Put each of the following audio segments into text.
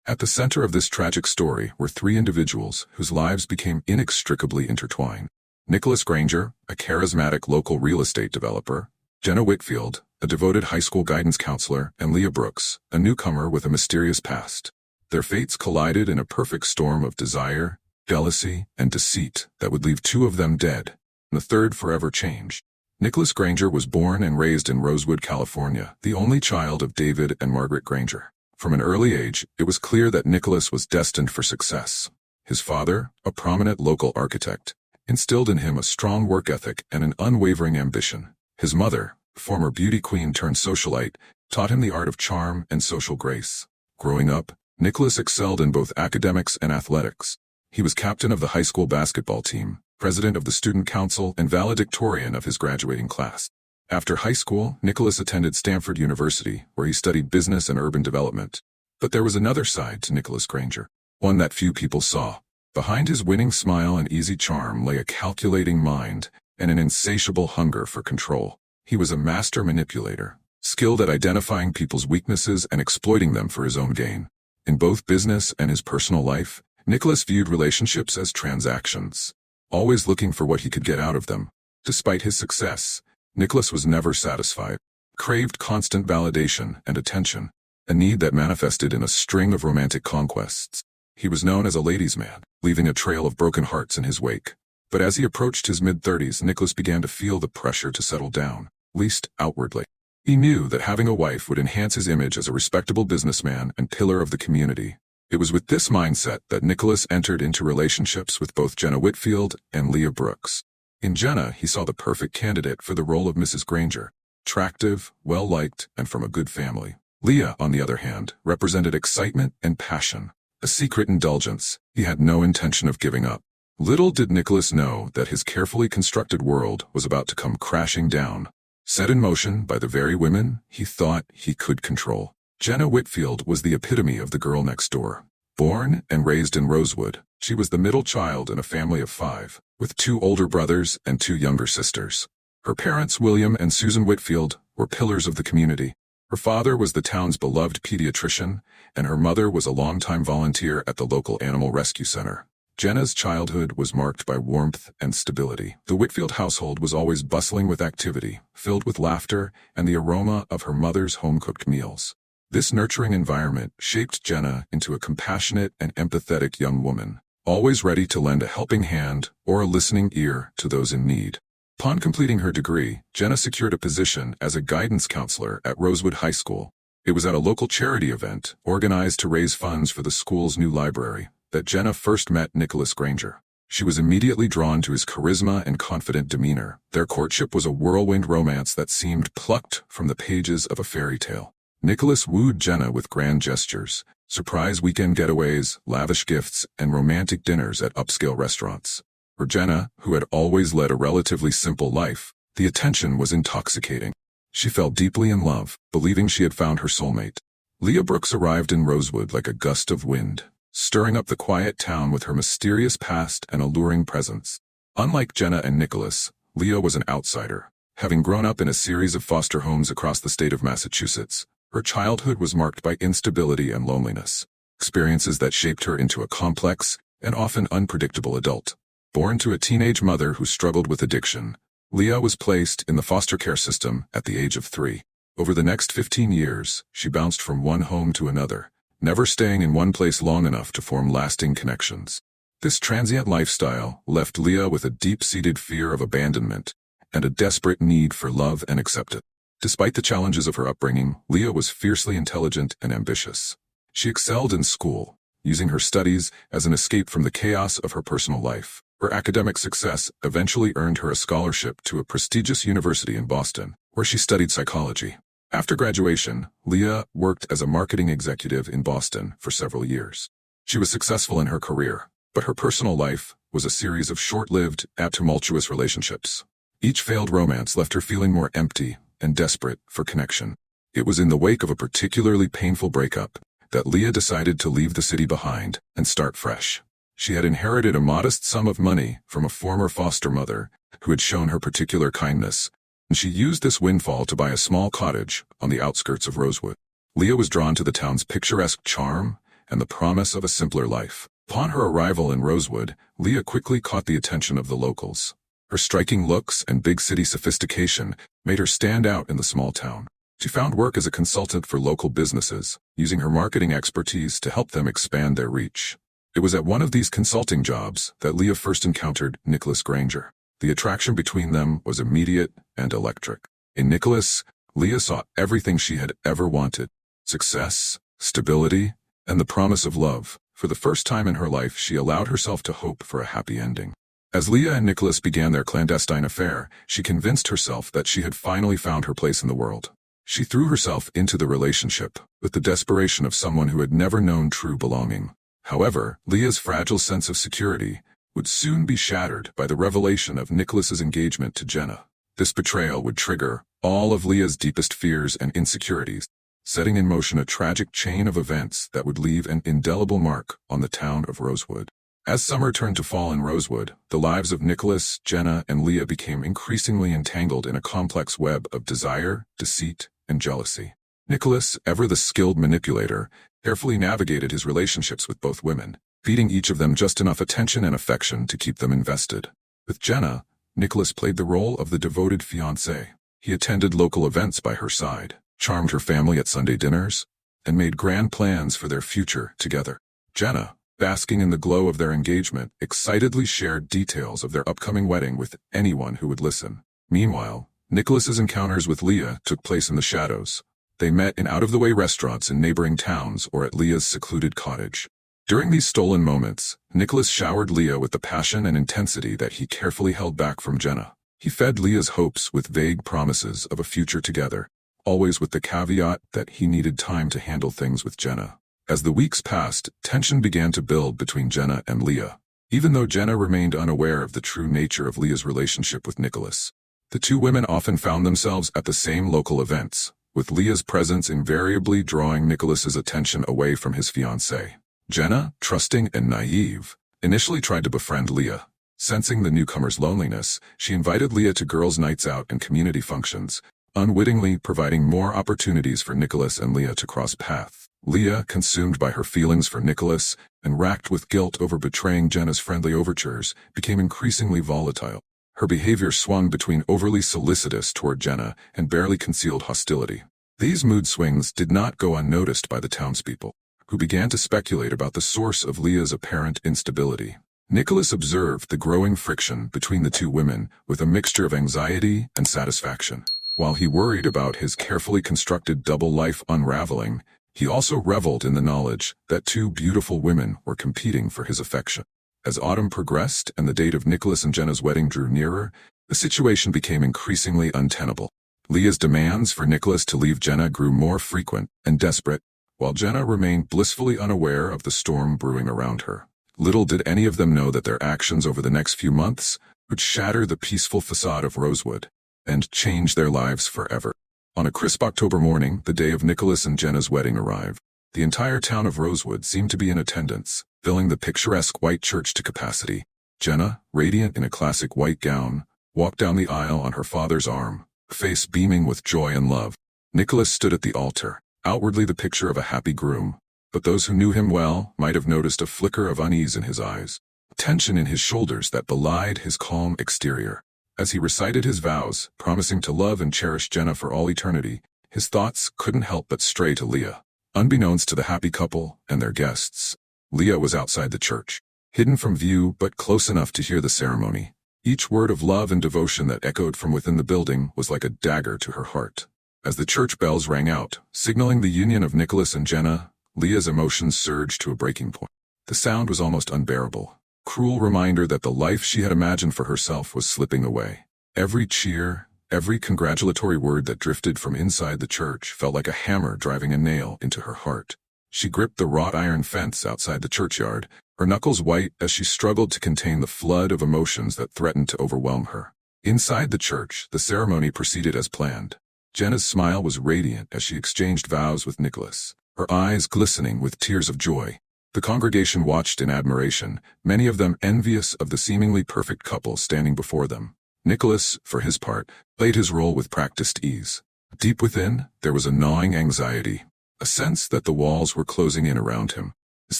At the center of this tragic story were three individuals whose lives became inextricably intertwined. Nicholas Granger, a charismatic local real estate developer, Jenna Whitfield, a devoted high school guidance counselor, and Leah Brooks, a newcomer with a mysterious past. Their fates collided in a perfect storm of desire, jealousy, and deceit that would leave two of them dead, and the third forever changed. Nicholas Granger was born and raised in Rosewood, California, the only child of David and Margaret Granger. From an early age, it was clear that Nicholas was destined for success. His father, a prominent local architect, instilled in him a strong work ethic and an unwavering ambition. His mother, former beauty queen turned socialite, taught him the art of charm and social grace. Growing up, Nicholas excelled in both academics and athletics. He was captain of the high school basketball team, president of the student council, and valedictorian of his graduating class. After high school, Nicholas attended Stanford University, where he studied business and urban development. But there was another side to Nicholas Granger, one that few people saw. Behind his winning smile and easy charm lay a calculating mind and an insatiable hunger for control. He was a master manipulator, skilled at identifying people's weaknesses and exploiting them for his own gain. In both business and his personal life, Nicholas viewed relationships as transactions, always looking for what he could get out of them. Despite his success, Nicholas was never satisfied, craved constant validation and attention, a need that manifested in a string of romantic conquests. He was known as a ladies' man, leaving a trail of broken hearts in his wake. But as he approached his mid-30s, Nicholas began to feel the pressure to settle down, at least outwardly. He knew that having a wife would enhance his image as a respectable businessman and pillar of the community. It was with this mindset that Nicholas entered into relationships with both Jenna Whitfield and Leah Brooks. In Jenna, he saw the perfect candidate for the role of Mrs. Granger, attractive, well-liked, and from a good family. Leah, on the other hand, represented excitement and passion, a secret indulgence he had no intention of giving up. Little did Nicholas know that his carefully constructed world was about to come crashing down, set in motion by the very women he thought he could control. Jenna Whitfield was the epitome of the girl next door. Born and raised in Rosewood, she was the middle child in a family of 5, with 2 older brothers and 2 younger sisters. Her parents, William and Susan Whitfield, were pillars of the community. Her father was the town's beloved pediatrician, and her mother was a longtime volunteer at the local animal rescue center. Jenna's childhood was marked by warmth and stability. The Whitfield household was always bustling with activity, filled with laughter and the aroma of her mother's home-cooked meals. This nurturing environment shaped Jenna into a compassionate and empathetic young woman, always ready to lend a helping hand or a listening ear to those in need. Upon completing her degree, Jenna secured a position as a guidance counselor at Rosewood High School. It was at a local charity event, organized to raise funds for the school's new library, that Jenna first met Nicholas Granger. She was immediately drawn to his charisma and confident demeanor. Their courtship was a whirlwind romance that seemed plucked from the pages of a fairy tale. Nicholas wooed Jenna with grand gestures, surprise weekend getaways, lavish gifts, and romantic dinners at upscale restaurants. For Jenna, who had always led a relatively simple life, the attention was intoxicating. She fell deeply in love, believing she had found her soulmate. Leah Brooks arrived in Rosewood like a gust of wind, stirring up the quiet town with her mysterious past and alluring presence. Unlike Jenna and Nicholas, Leah was an outsider. Having grown up in a series of foster homes across the state of Massachusetts, her childhood was marked by instability and loneliness, experiences that shaped her into a complex and often unpredictable adult. Born to a teenage mother who struggled with addiction, Leah was placed in the foster care system at the age of 3. Over the next 15 years, she bounced from one home to another, never staying in one place long enough to form lasting connections. This transient lifestyle left Leah with a deep-seated fear of abandonment and a desperate need for love and acceptance. Despite the challenges of her upbringing, Leah was fiercely intelligent and ambitious. She excelled in school, using her studies as an escape from the chaos of her personal life. Her academic success eventually earned her a scholarship to a prestigious university in Boston, where she studied psychology. After graduation, Leah worked as a marketing executive in Boston for several years. She was successful in her career, but her personal life was a series of short-lived, tumultuous relationships. Each failed romance left her feeling more empty and desperate for connection. It was in the wake of a particularly painful breakup that Leah decided to leave the city behind and start fresh. She had inherited a modest sum of money from a former foster mother who had shown her particular kindness, and she used this windfall to buy a small cottage on the outskirts of Rosewood. Leah was drawn to the town's picturesque charm and the promise of a simpler life. Upon her arrival in Rosewood, Leah quickly caught the attention of the locals. Her striking looks and big city sophistication made her stand out in the small town. She found work as a consultant for local businesses, using her marketing expertise to help them expand their reach. It was at one of these consulting jobs that Leah first encountered Nicholas Granger. The attraction between them was immediate and electric. In Nicholas, Leah saw everything she had ever wanted: success, stability, and the promise of love. For the first time in her life, she allowed herself to hope for a happy ending. As Leah and Nicholas began their clandestine affair, she convinced herself that she had finally found her place in the world. She threw herself into the relationship with the desperation of someone who had never known true belonging. However, Leah's fragile sense of security would soon be shattered by the revelation of Nicholas's engagement to Jenna. This betrayal would trigger all of Leah's deepest fears and insecurities, setting in motion a tragic chain of events that would leave an indelible mark on the town of Rosewood. As summer turned to fall in Rosewood, the lives of Nicholas, Jenna, and Leah became increasingly entangled in a complex web of desire, deceit, and jealousy. Nicholas, ever the skilled manipulator, carefully navigated his relationships with both women, feeding each of them just enough attention and affection to keep them invested. With Jenna, Nicholas played the role of the devoted fiancé. He attended local events by her side, charmed her family at Sunday dinners, and made grand plans for their future together. Jenna, basking in the glow of their engagement, excitedly shared details of their upcoming wedding with anyone who would listen. Meanwhile, Nicholas's encounters with Leah took place in the shadows. They met in out-of-the-way restaurants in neighboring towns or at Leah's secluded cottage. During these stolen moments, Nicholas showered Leah with the passion and intensity that he carefully held back from Jenna. He fed Leah's hopes with vague promises of a future together, always with the caveat that he needed time to handle things with Jenna. As the weeks passed, tension began to build between Jenna and Leah. Even though Jenna remained unaware of the true nature of Leah's relationship with Nicholas, the two women often found themselves at the same local events, with Leah's presence invariably drawing Nicholas's attention away from his fiancée. Jenna, trusting and naive, initially tried to befriend Leah. Sensing the newcomer's loneliness, she invited Leah to girls' nights out and community functions, unwittingly providing more opportunities for Nicholas and Leah to cross paths. Leah, consumed by her feelings for Nicholas and racked with guilt over betraying Jenna's friendly overtures, became increasingly volatile. Her behavior swung between overly solicitous toward Jenna and barely concealed hostility. These mood swings did not go unnoticed by the townspeople, who began to speculate about the source of Leah's apparent instability. Nicholas observed the growing friction between the two women with a mixture of anxiety and satisfaction. While he worried about his carefully constructed double life unraveling, he also reveled in the knowledge that two beautiful women were competing for his affection. As autumn progressed and the date of Nicholas and Jenna's wedding drew nearer, the situation became increasingly untenable. Leah's demands for Nicholas to leave Jenna grew more frequent and desperate, while Jenna remained blissfully unaware of the storm brewing around her. Little did any of them know that their actions over the next few months would shatter the peaceful facade of Rosewood and change their lives forever. On a crisp October morning, the day of Nicholas and Jenna's wedding arrived. The entire town of Rosewood seemed to be in attendance, filling the picturesque white church to capacity. Jenna, radiant in a classic white gown, walked down the aisle on her father's arm, her face beaming with joy and love. Nicholas stood at the altar, outwardly the picture of a happy groom, but those who knew him well might have noticed a flicker of unease in his eyes, tension in his shoulders that belied his calm exterior. As he recited his vows, promising to love and cherish Jenna for all eternity, his thoughts couldn't help but stray to Leah. Unbeknownst to the happy couple and their guests, Leah was outside the church, hidden from view but close enough to hear the ceremony. Each word of love and devotion that echoed from within the building was like a dagger to her heart. As the church bells rang out, signaling the union of Nicholas and Jenna, Leah's emotions surged to a breaking point. The sound was almost unbearable. Cruel reminder that the life she had imagined for herself was slipping away. Every cheer, every congratulatory word that drifted from inside the church felt like a hammer driving a nail into her heart. She gripped the wrought iron fence outside the churchyard, her knuckles white as she struggled to contain the flood of emotions that threatened to overwhelm her. Inside the church, the ceremony proceeded as planned. Jenna's smile was radiant as she exchanged vows with Nicholas, her eyes glistening with tears of joy. The congregation watched in admiration, many of them envious of the seemingly perfect couple standing before them. Nicholas, for his part, played his role with practiced ease. Deep within, there was a gnawing anxiety, a sense that the walls were closing in around him. His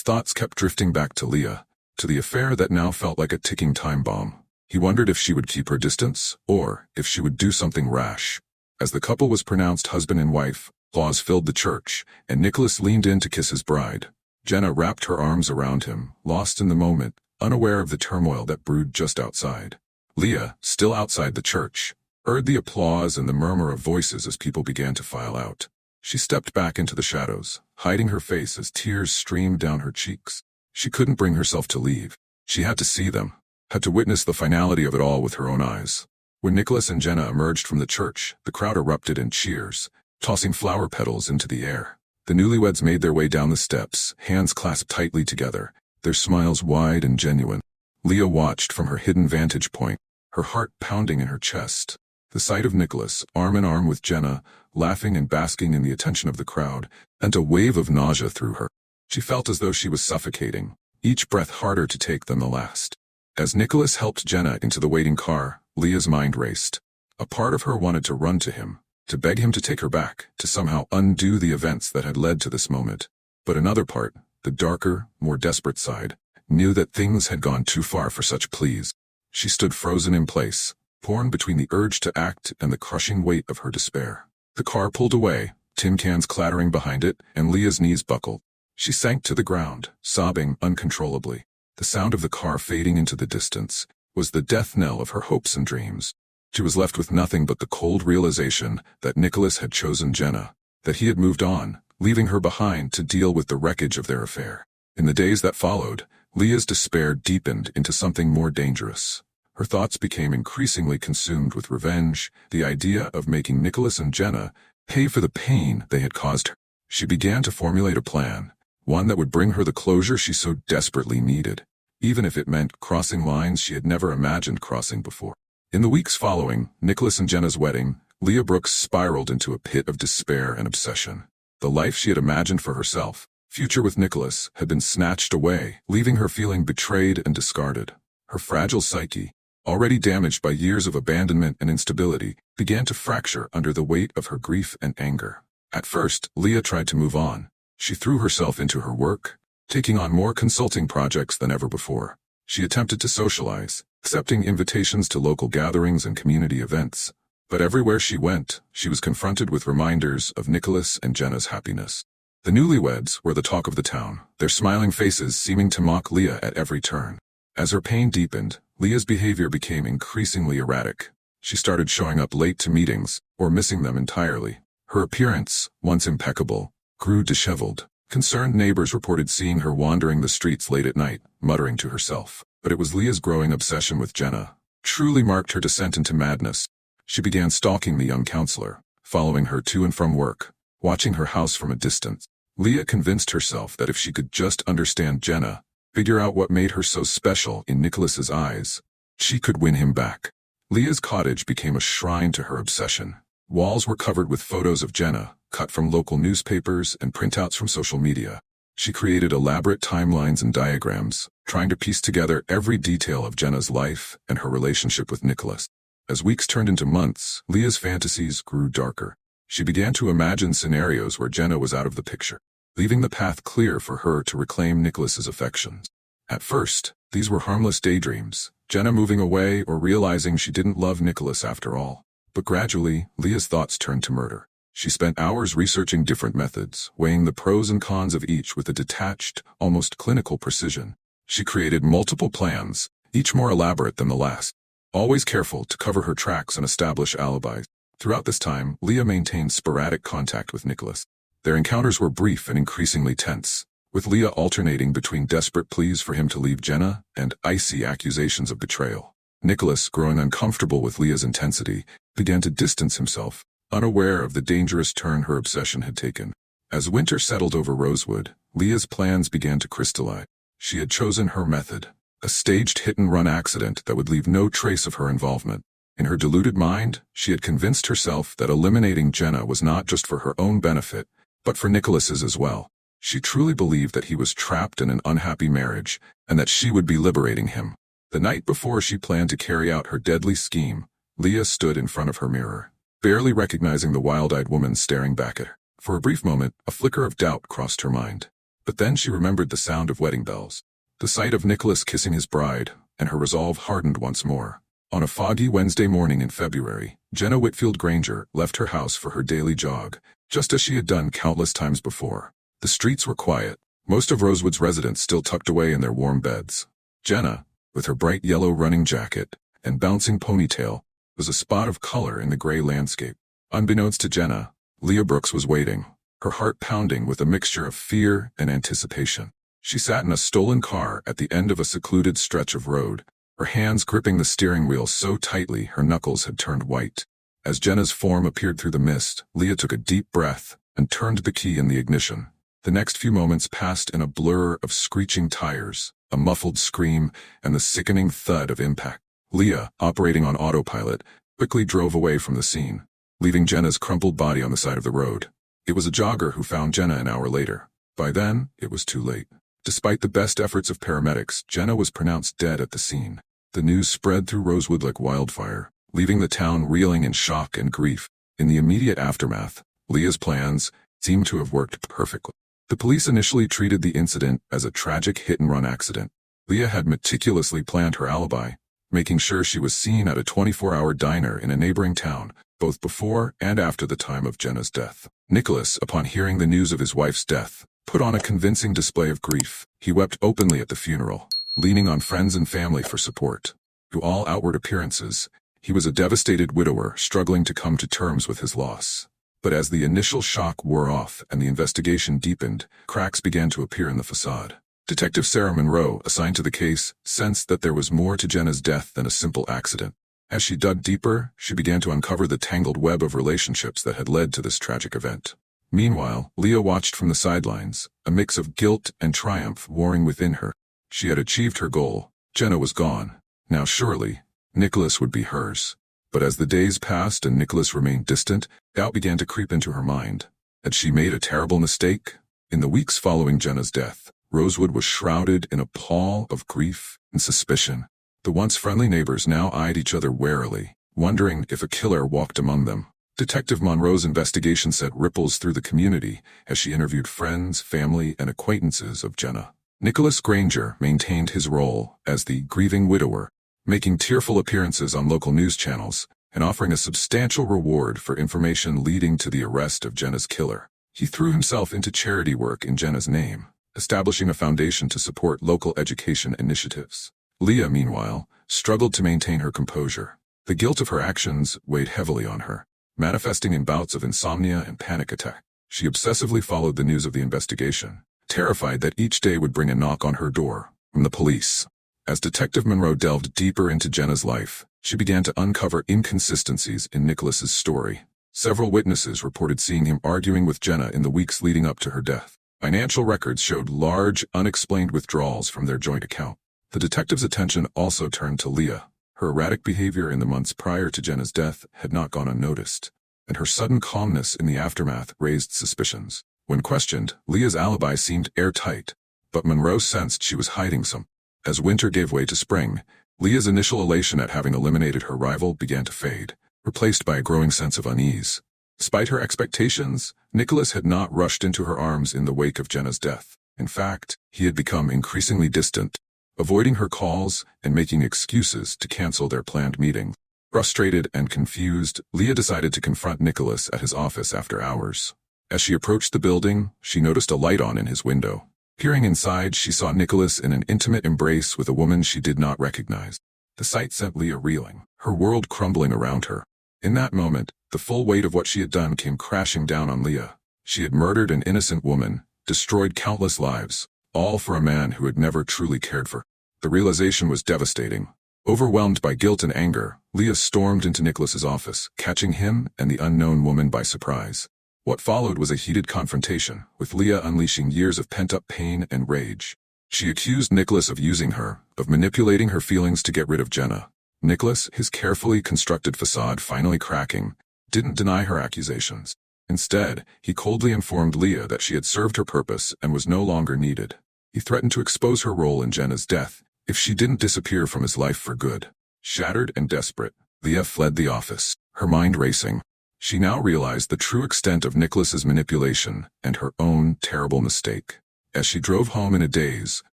thoughts kept drifting back to Leah, to the affair that now felt like a ticking time bomb. He wondered if she would keep her distance, or if she would do something rash. As the couple was pronounced husband and wife, applause filled the church, and Nicholas leaned in to kiss his bride. Jenna wrapped her arms around him, lost in the moment, unaware of the turmoil that brewed just outside. Leah, still outside the church, heard the applause and the murmur of voices as people began to file out. She stepped back into the shadows, hiding her face as tears streamed down her cheeks. She couldn't bring herself to leave. She had to see them, had to witness the finality of it all with her own eyes. When Nicholas and Jenna emerged from the church, the crowd erupted in cheers, tossing flower petals into the air. The newlyweds made their way down the steps, hands clasped tightly together, their smiles wide and genuine. Leah watched from her hidden vantage point, her heart pounding in her chest. The sight of Nicholas, arm in arm with Jenna, laughing and basking in the attention of the crowd, sent a wave of nausea through her. She felt as though she was suffocating, each breath harder to take than the last. As Nicholas helped Jenna into the waiting car, Leah's mind raced. A part of her wanted to run to him, to beg him to take her back, to somehow undo the events that had led to this moment. But another part, the darker, more desperate side, knew that things had gone too far for such pleas. She stood frozen in place, torn between the urge to act and the crushing weight of her despair. The car pulled away, tin cans clattering behind it, and Leah's knees buckled. She sank to the ground, sobbing uncontrollably. The sound of the car fading into the distance was the death knell of her hopes and dreams. She was left with nothing but the cold realization that Nicholas had chosen Jenna, that he had moved on, leaving her behind to deal with the wreckage of their affair. In the days that followed, Leah's despair deepened into something more dangerous. Her thoughts became increasingly consumed with revenge, the idea of making Nicholas and Jenna pay for the pain they had caused her. She began to formulate a plan, one that would bring her the closure she so desperately needed, even if it meant crossing lines she had never imagined crossing before. In the weeks following Nicholas and Jenna's wedding, Leah Brooks spiraled into a pit of despair and obsession. The life she had imagined for herself, future with Nicholas, had been snatched away, leaving her feeling betrayed and discarded. Her fragile psyche, already damaged by years of abandonment and instability, began to fracture under the weight of her grief and anger. At first, Leah tried to move on. She threw herself into her work, taking on more consulting projects than ever before. She attempted to socialize, accepting invitations to local gatherings and community events. But everywhere she went, she was confronted with reminders of Nicholas and Jenna's happiness. The newlyweds were the talk of the town, their smiling faces seeming to mock Leah at every turn. As her pain deepened, Leah's behavior became increasingly erratic. She started showing up late to meetings, or missing them entirely. Her appearance, once impeccable, grew disheveled. Concerned neighbors reported seeing her wandering the streets late at night, muttering to herself. But it was Leah's growing obsession with Jenna, truly marked her descent into madness. She began stalking the young counselor, following her to and from work, watching her house from a distance. Leah convinced herself that if she could just understand Jenna, figure out what made her so special in Nicholas's eyes, she could win him back. Leah's cottage became a shrine to her obsession. Walls were covered with photos of Jenna, cut from local newspapers and printouts from social media. She created elaborate timelines and diagrams, trying to piece together every detail of Jenna's life and her relationship with Nicholas. As weeks turned into months, Leah's fantasies grew darker. She began to imagine scenarios where Jenna was out of the picture, leaving the path clear for her to reclaim Nicholas's affections. At first, these were harmless daydreams, Jenna moving away or realizing she didn't love Nicholas after all. But gradually, Leah's thoughts turned to murder. She spent hours researching different methods, weighing the pros and cons of each with a detached, almost clinical precision. She created multiple plans, each more elaborate than the last, always careful to cover her tracks and establish alibis. Throughout this time, Leah maintained sporadic contact with Nicholas. Their encounters were brief and increasingly tense, with Leah alternating between desperate pleas for him to leave Jenna and icy accusations of betrayal. Nicholas, growing uncomfortable with Leah's intensity, began to distance himself, unaware of the dangerous turn her obsession had taken. As winter settled over Rosewood, Leah's plans began to crystallize. She had chosen her method, a staged hit-and-run accident that would leave no trace of her involvement. In her deluded mind, she had convinced herself that eliminating Jenna was not just for her own benefit, but for Nicholas's as well. She truly believed that he was trapped in an unhappy marriage, and that she would be liberating him. The night before she planned to carry out her deadly scheme, Leah stood in front of her mirror, barely recognizing the wild-eyed woman staring back at her. For a brief moment, a flicker of doubt crossed her mind. But then she remembered the sound of wedding bells, the sight of Nicholas kissing his bride, and her resolve hardened once more. On a foggy Wednesday morning in February, Jenna Whitfield Granger left her house for her daily jog, just as she had done countless times before. The streets were quiet, most of Rosewood's residents still tucked away in their warm beds. Jenna, with her bright yellow running jacket and bouncing ponytail, was a spot of color in the gray landscape. Unbeknownst to Jenna, Leah Brooks was waiting, her heart pounding with a mixture of fear and anticipation. She sat in a stolen car at the end of a secluded stretch of road, her hands gripping the steering wheel so tightly her knuckles had turned white. As Jenna's form appeared through the mist, Leah took a deep breath and turned the key in the ignition. The next few moments passed in a blur of screeching tires, a muffled scream, and the sickening thud of impact. Leah, operating on autopilot, quickly drove away from the scene, leaving Jenna's crumpled body on the side of the road. It was a jogger who found Jenna an hour later. By then, it was too late. Despite the best efforts of paramedics, Jenna was pronounced dead at the scene. The news spread through Rosewood like wildfire, leaving the town reeling in shock and grief. In the immediate aftermath, Leah's plans seemed to have worked perfectly. The police initially treated the incident as a tragic hit-and-run accident. Leah had meticulously planned her alibi, making sure she was seen at a 24-hour diner in a neighboring town, both before and after the time of Jenna's death. Nicholas, upon hearing the news of his wife's death, put on a convincing display of grief. He wept openly at the funeral, leaning on friends and family for support. To all outward appearances, he was a devastated widower struggling to come to terms with his loss. But as the initial shock wore off and the investigation deepened, cracks began to appear in the facade. Detective Sarah Monroe, assigned to the case, sensed that there was more to Jenna's death than a simple accident. As she dug deeper, she began to uncover the tangled web of relationships that had led to this tragic event. Meanwhile, Leah watched from the sidelines, a mix of guilt and triumph warring within her. She had achieved her goal. Jenna was gone. Now surely, Nicholas would be hers. But as the days passed and Nicholas remained distant, doubt began to creep into her mind. Had she made a terrible mistake? In the weeks following Jenna's death, Rosewood was shrouded in a pall of grief and suspicion. The once friendly neighbors now eyed each other warily, wondering if a killer walked among them. Detective Monroe's investigation sent ripples through the community as she interviewed friends, family, and acquaintances of Jenna. Nicholas Granger maintained his role as the grieving widower, making tearful appearances on local news channels and offering a substantial reward for information leading to the arrest of Jenna's killer. He threw himself into charity work in Jenna's name, establishing a foundation to support local education initiatives. Leah, meanwhile, struggled to maintain her composure. The guilt of her actions weighed heavily on her, manifesting in bouts of insomnia and panic attack. She obsessively followed the news of the investigation, terrified that each day would bring a knock on her door from the police. As Detective Monroe delved deeper into Jenna's life, she began to uncover inconsistencies in Nicholas's story. Several witnesses reported seeing him arguing with Jenna in the weeks leading up to her death. Financial records showed large, unexplained withdrawals from their joint account. The detective's attention also turned to Leah. Her erratic behavior in the months prior to Jenna's death had not gone unnoticed, and her sudden calmness in the aftermath raised suspicions. When questioned, Leah's alibi seemed airtight, but Monroe sensed she was hiding something. As winter gave way to spring, Leah's initial elation at having eliminated her rival began to fade, replaced by a growing sense of unease. Despite her expectations, Nicholas had not rushed into her arms in the wake of Jenna's death. In fact, he had become increasingly distant, avoiding her calls and making excuses to cancel their planned meeting. Frustrated and confused, Leah decided to confront Nicholas at his office after hours. As she approached the building, she noticed a light on in his window. Peering inside, she saw Nicholas in an intimate embrace with a woman she did not recognize. The sight sent Leah reeling, her world crumbling around her. In that moment, the full weight of what she had done came crashing down on Leah. She had murdered an innocent woman, destroyed countless lives, all for a man who had never truly cared for her. The realization was devastating. Overwhelmed by guilt and anger, Leah stormed into Nicholas's office, catching him and the unknown woman by surprise. What followed was a heated confrontation, with Leah unleashing years of pent-up pain and rage. She accused Nicholas of using her, of manipulating her feelings to get rid of Jenna. Nicholas, his carefully constructed facade finally cracking, didn't deny her accusations. Instead, he coldly informed Leah that she had served her purpose and was no longer needed. He threatened to expose her role in Jenna's death if she didn't disappear from his life for good. Shattered and desperate, Leah fled the office, her mind racing. She now realized the true extent of Nicholas's manipulation and her own terrible mistake. As she drove home in a daze,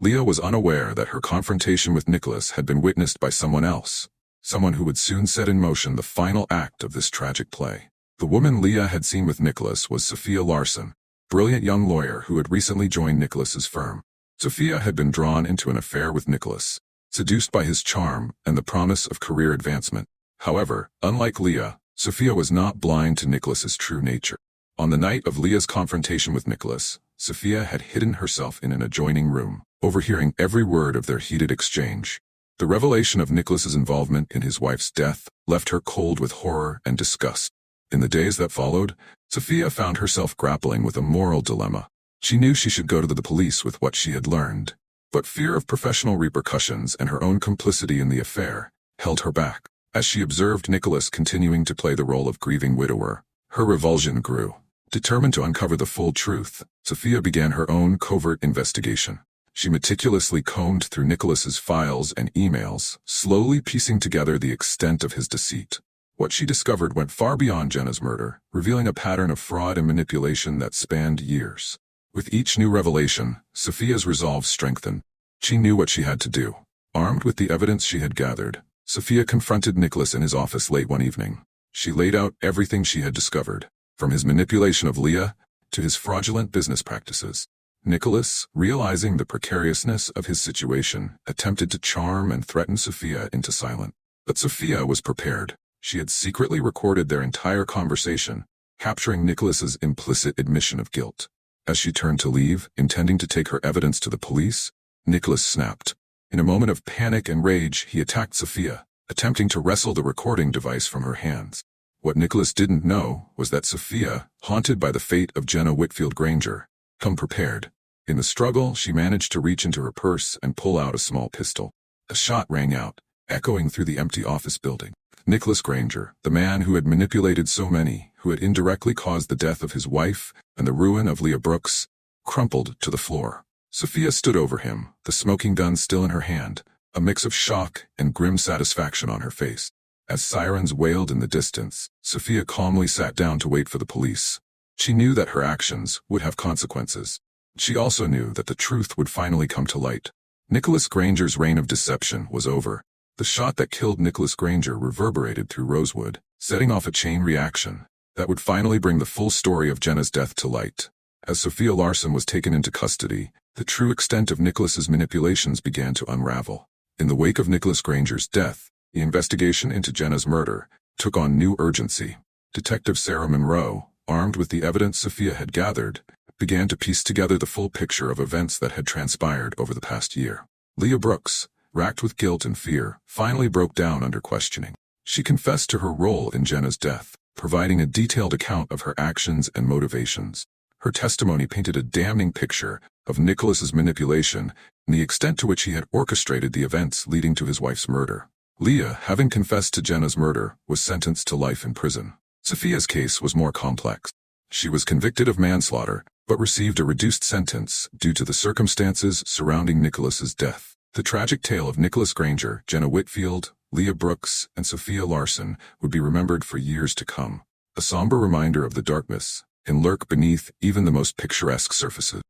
Leah was unaware that her confrontation with Nicholas had been witnessed by someone else, someone who would soon set in motion the final act of this tragic play. The woman Leah had seen with Nicholas was Sophia Larson, brilliant young lawyer who had recently joined Nicholas's firm. Sophia had been drawn into an affair with Nicholas, seduced by his charm and the promise of career advancement. However, unlike Leah, Sophia was not blind to Nicholas's true nature. On the night of Leah's confrontation with Nicholas, Sophia had hidden herself in an adjoining room, overhearing every word of their heated exchange. The revelation of Nicholas's involvement in his wife's death left her cold with horror and disgust. In the days that followed, Sophia found herself grappling with a moral dilemma. She knew she should go to the police with what she had learned, but fear of professional repercussions and her own complicity in the affair held her back. As she observed Nicholas continuing to play the role of grieving widower, her revulsion grew. Determined to uncover the full truth, Sophia began her own covert investigation. She meticulously combed through Nicholas's files and emails, slowly piecing together the extent of his deceit. What she discovered went far beyond Jenna's murder, revealing a pattern of fraud and manipulation that spanned years. With each new revelation, Sophia's resolve strengthened. She knew what she had to do. Armed with the evidence she had gathered, Sophia confronted Nicholas in his office late one evening. She laid out everything she had discovered, from his manipulation of Leah to his fraudulent business practices. Nicholas, realizing the precariousness of his situation, attempted to charm and threaten Sophia into silence. But Sophia was prepared. She had secretly recorded their entire conversation, capturing Nicholas's implicit admission of guilt. As she turned to leave, intending to take her evidence to the police, Nicholas snapped. In a moment of panic and rage, he attacked Sophia, attempting to wrestle the recording device from her hands. What Nicholas didn't know was that Sophia, haunted by the fate of Jenna Whitfield Granger, come prepared. In the struggle, she managed to reach into her purse and pull out a small pistol. A shot rang out, echoing through the empty office building. Nicholas Granger, the man who had manipulated so many, who had indirectly caused the death of his wife and the ruin of Leah Brooks, crumpled to the floor. Sophia stood over him, the smoking gun still in her hand, a mix of shock and grim satisfaction on her face. As sirens wailed in the distance, Sophia calmly sat down to wait for the police. She knew that her actions would have consequences. She also knew that the truth would finally come to light. Nicholas Granger's reign of deception was over. The shot that killed Nicholas Granger reverberated through Rosewood, setting off a chain reaction that would finally bring the full story of Jenna's death to light. As Sophia Larson was taken into custody, the true extent of Nicholas's manipulations began to unravel. In the wake of Nicholas Granger's death, the investigation into Jenna's murder took on new urgency. Detective Sarah Monroe, armed with the evidence Sophia had gathered, began to piece together the full picture of events that had transpired over the past year. Leah Brooks, racked with guilt and fear, finally broke down under questioning. She confessed to her role in Jenna's death, providing a detailed account of her actions and motivations. Her testimony painted a damning picture of Nicholas's manipulation and the extent to which he had orchestrated the events leading to his wife's murder. Leah, having confessed to Jenna's murder, was sentenced to life in prison. Sophia's case was more complex. She was convicted of manslaughter, but received a reduced sentence due to the circumstances surrounding Nicholas's death. The tragic tale of Nicholas Granger, Jenna Whitfield, Leah Brooks, and Sophia Larson would be remembered for years to come, a somber reminder of the darkness and lurk beneath even the most picturesque surfaces.